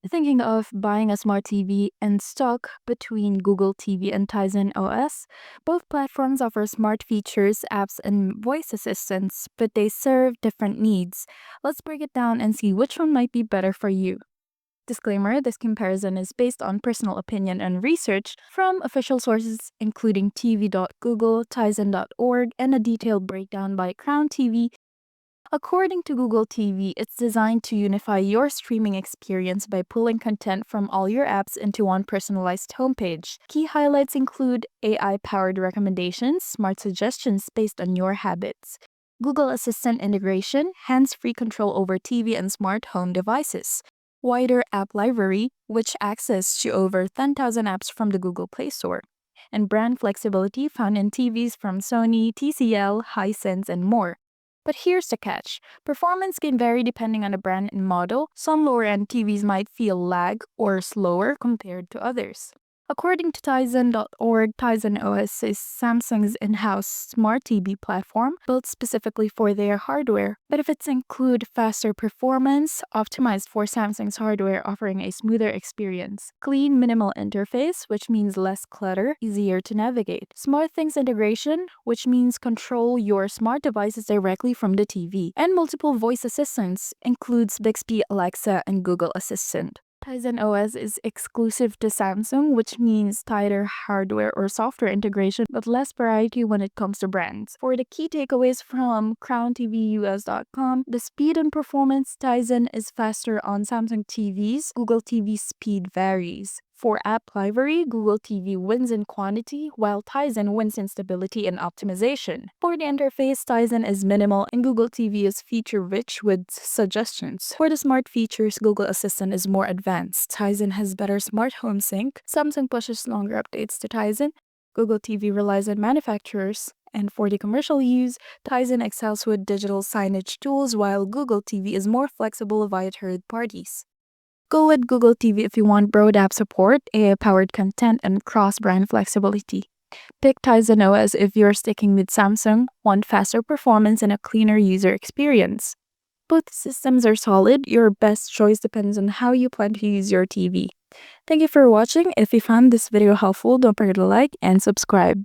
Thinking of buying a smart TV and stuck between Google TV and Tizen OS? Both platforms offer smart features, apps, and voice assistants, but they serve different needs. Let's break it down and see which one might be better for you. Disclaimer: this comparison is based on personal opinion and research from official sources, including TV.google, Tizen.org, and a detailed breakdown by Crown TV. According to Google TV, it's designed to unify your streaming experience by pulling content from all your apps into one personalized homepage. Key highlights include AI powered recommendations, smart suggestions based on your habits, Google Assistant integration, hands free control over TV and smart home devices, wider app library, which access to over 10,000 apps from the Google Play Store, and brand flexibility found in TVs from Sony, TCL, Hisense, and more. But here's the catch: performance can vary depending on the brand and model. Some lower end TVs might feel lag or slower compared to others. According to Tizen.org, Tizen OS is Samsung's in house smart TV platform built specifically for their hardware. Benefits include faster performance, optimized for Samsung's hardware, offering a smoother experience, clean, minimal interface, which means less clutter, easier to navigate, SmartThings integration, which means control your smart devices directly from the TV, and multiple voice assistants, includes Bixby, Alexa, and Google Assistant. Tizen OS is exclusive to Samsung, which means tighter hardware or software integration, but less variety when it comes to brands. For the key takeaways from CrownTVUS.com, the speed and performance: Tizen is faster on Samsung TVs, Google TV speed varies. For app library, Google TV wins in quantity, while Tizen wins in stability and optimization. For the interface, Tizen is minimal and Google TV is feature-rich with suggestions. For the smart features, Google Assistant is more advanced. Tizen has better smart home sync. Samsung pushes longer updates to Tizen. Google TV relies on manufacturers. And for the commercial use, Tizen excels with digital signage tools, while Google TV is more flexible via third parties. Go with Google TV if you want broad app support, AI-powered content, and cross-brand flexibility. Pick Tizen OS if you're sticking with Samsung, want faster performance and a cleaner user experience. Both systems are solid. Your best choice depends on how you plan to use your TV. Thank you for watching. If you found this video helpful, don't forget to like and subscribe.